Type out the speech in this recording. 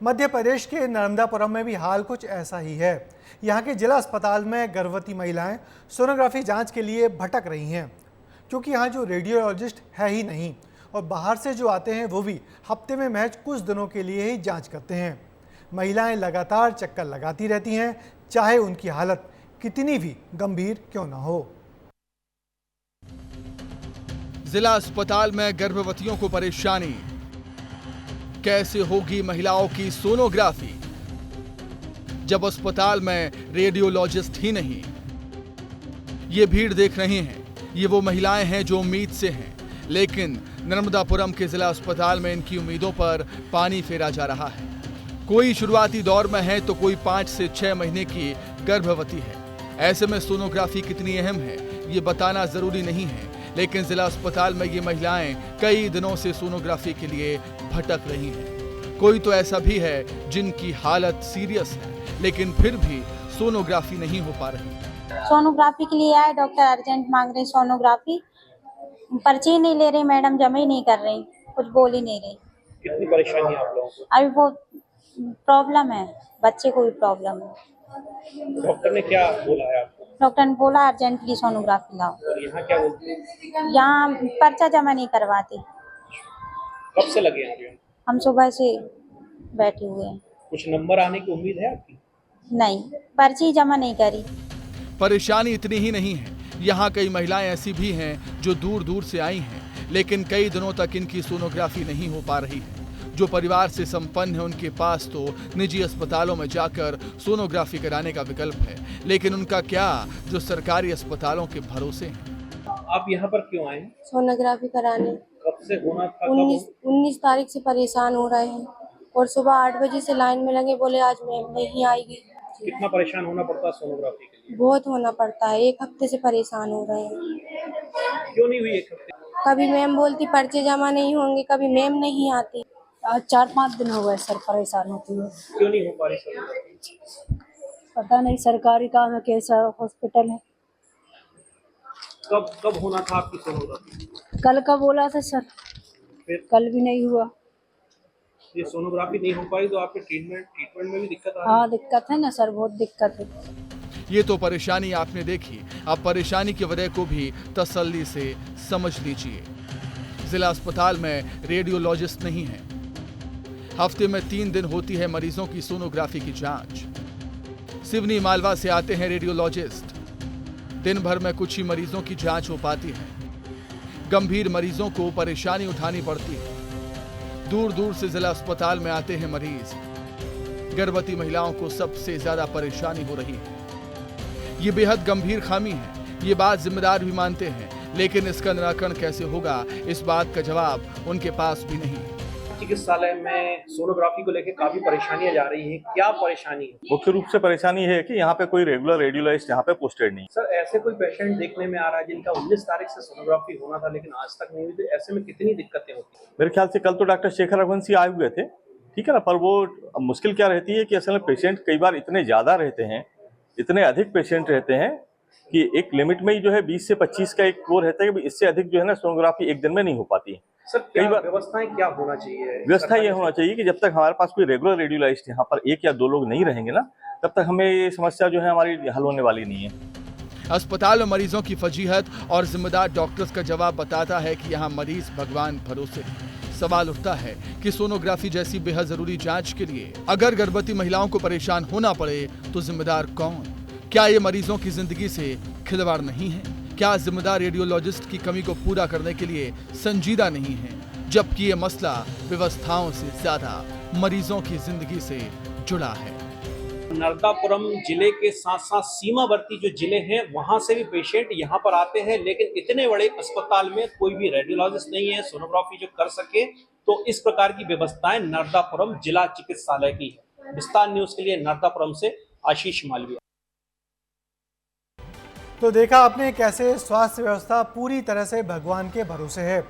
मध्य प्रदेश के नर्मदापुरम में भी हाल कुछ ऐसा ही है। यहाँ के जिला अस्पताल में गर्भवती महिलाएं सोनोग्राफी जांच के लिए भटक रही हैं, क्योंकि यहाँ जो रेडियोलॉजिस्ट है ही नहीं और बाहर से जो आते हैं वो भी हफ्ते में महज कुछ दिनों के लिए ही जांच करते हैं। महिलाएं लगातार चक्कर लगाती रहती हैं, चाहे उनकी हालत कितनी भी गंभीर क्यों न हो। जिला अस्पताल में गर्भवतियों को परेशानी, कैसे होगी महिलाओं की सोनोग्राफी जब अस्पताल में रेडियोलॉजिस्ट ही नहीं। ये भीड़ देख रहे हैं, ये वो महिलाएं हैं जो उम्मीद से हैं, लेकिन नर्मदापुरम के जिला अस्पताल में इनकी उम्मीदों पर पानी फेरा जा रहा है। कोई शुरुआती दौर में है तो कोई 5 से 6 महीने की गर्भवती है। ऐसे में सोनोग्राफी कितनी अहम है ये बताना जरूरी नहीं है, लेकिन जिला अस्पताल में ये महिलाएं कई दिनों से सोनोग्राफी के लिए भटक रही हैं। कोई तो ऐसा भी है जिनकी हालत सीरियस है, लेकिन फिर भी सोनोग्राफी नहीं हो पा रही। सोनोग्राफी के लिए आए, डॉक्टर अर्जेंट मांग रहे सोनोग्राफी, पर्ची नहीं ले रही मैडम, जमा ही नहीं कर रही, कुछ बोल ही नहीं रही। कितनी परेशानी है आप लोगों को? अभी वो प्रॉब्लम है, बच्चे को भी प्रॉब्लम है। डॉक्टर ने क्या बोला है आपको? डॉक्टर ने बोला अर्जेंटली सोनोग्राफी लाओ। और यहाँ क्या बोलते हैं? यहाँ पर्चा जमा नहीं करवाते। कब से लगे हैं? हम सुबह से बैठे हुए हैं। कुछ नंबर आने की उम्मीद है आपकी? नहीं, पर्ची जमा नहीं करी। परेशानी इतनी ही नहीं है, यहाँ कई महिलाएं ऐसी भी हैं जो दूर दूर से आई हैं, लेकिन कई दिनों तक इनकी सोनोग्राफी नहीं हो पा रही है। जो परिवार से संपन्न है उनके पास तो निजी अस्पतालों में जाकर सोनोग्राफी कराने का विकल्प है, लेकिन उनका क्या जो सरकारी अस्पतालों के भरोसे हैं। आप यहाँ पर क्यों आए हैं? सोनोग्राफी कराने। कब से होना था? 19 तारीख से परेशान हो रहे हैं और सुबह 8 बजे से लाइन में लगे, बोले आज मैम नहीं आएगी। कितना परेशान होना पड़ता है सोनोग्राफी के लिए? बहुत होना पड़ता है, 1 हफ्ते से परेशान हो रहे हैं। क्यों नहीं हुई 1 हफ्ते? कभी मैम बोलती पर्चे जमा नहीं होंगे, कभी मैम नहीं आती। आज 4-5 दिन हो गए सर, परेशान होती है। क्यों नहीं हो पा रही सोनोग्राफी? पता नहीं, सरकारी काम है, कैसा हॉस्पिटल है। कब होना था आपकी सोनोग्राफी? कल का बोला था सर, फिर कल भी नहीं हुआ। ये सोनोग्राफी नहीं हो पाई तो आपके ट्रीटमेंट में भी दिक्कत आ रही है? हाँ दिक्कत है ना सर, बहुत दिक्कत है। ये तो परेशानी आपने देखी, अब परेशानी की वजह को भी तसल्ली से समझ लीजिए। जिला अस्पताल में रेडियोलॉजिस्ट नहीं है। हफ्ते में 3 दिन होती है मरीजों की सोनोग्राफी की जांच। सिवनी मालवा से आते हैं रेडियोलॉजिस्ट। दिन भर में कुछ ही मरीजों की जांच हो पाती है। गंभीर मरीजों को परेशानी उठानी पड़ती है। दूर दूर से जिला अस्पताल में आते हैं मरीज। गर्भवती महिलाओं को सबसे ज्यादा परेशानी हो रही है। ये बेहद गंभीर खामी है, ये बात जिम्मेदार भी मानते हैं, लेकिन इसका निराकरण कैसे होगा, इस बात का जवाब उनके पास भी नहीं है। चिकित्सालय में सोनोग्राफी को लेकर काफी परेशानियां जा रही हैं, क्या परेशानी है? मुख्य रूप से परेशानी है कि यहाँ पे कोई रेगुलर रेडियोलॉजिस्ट यहाँ पे पोस्टेड नहीं। सर, ऐसे कोई पेशेंट देखने में आ रहा है जिनका 19 तारीख से सोनोग्राफी होना था लेकिन आज तक नहीं हुई, तो ऐसे में कितनी दिक्कतें होती हैं? मेरे ख्याल से कल तो डॉक्टर शेखर रघुवंशी आए हुए थे, ठीक है ना, पर वो मुश्किल क्या रहती है कि असल में पेशेंट कई बार इतने ज्यादा रहते हैं, इतने अधिक पेशेंट रहते हैं कि एक लिमिट में ही जो है 20 से 25 का एक वो रहता है कि इससे अधिक जो है ना सोनोग्राफी एक दिन में नहीं हो पाती है। सर, कई बार व्यवस्थाएं क्या होना चाहिए? व्यवस्था ये होना चाहिए कि जब तक हमारे पास कोई रेगुलर रेडियोलॉजिस्ट यहाँ पर 1 या 2 लोग नहीं रहेंगे ना, तब तक हमें ये समस्या जो है हमारी हल होने वाली नहीं है। अस्पताल में मरीजों की फजीहत और जिम्मेदार डॉक्टर्स का जवाब बताता है कि यहाँ मरीज भगवान भरोसे हैं। सवाल उठता है कि सोनोग्राफी जैसी बेहद जरूरी जांच के लिए अगर गर्भवती महिलाओं को परेशान होना पड़े तो जिम्मेदार कौन? क्या ये मरीजों की जिंदगी से खिलवाड़ नहीं है? क्या जिम्मेदार रेडियोलॉजिस्ट की कमी को पूरा करने के लिए संजीदा नहीं है, जबकि ये मसला व्यवस्थाओं से ज्यादा मरीजों की जिंदगी से जुड़ा है। नर्मदापुरम जिले के साथ साथ सीमावर्ती जो जिले हैं वहां से भी पेशेंट यहाँ पर आते हैं, लेकिन इतने बड़े अस्पताल में कोई भी रेडियोलॉजिस्ट नहीं है सोनोग्राफी जो कर सके, तो इस प्रकार की व्यवस्थाएं नर्मदापुरम जिला चिकित्सालय की है। विस्तार न्यूज के लिए नर्मदापुरम से आशीष मालवीय। तो देखा आपने कैसे स्वास्थ्य व्यवस्था पूरी तरह से भगवान के भरोसे है।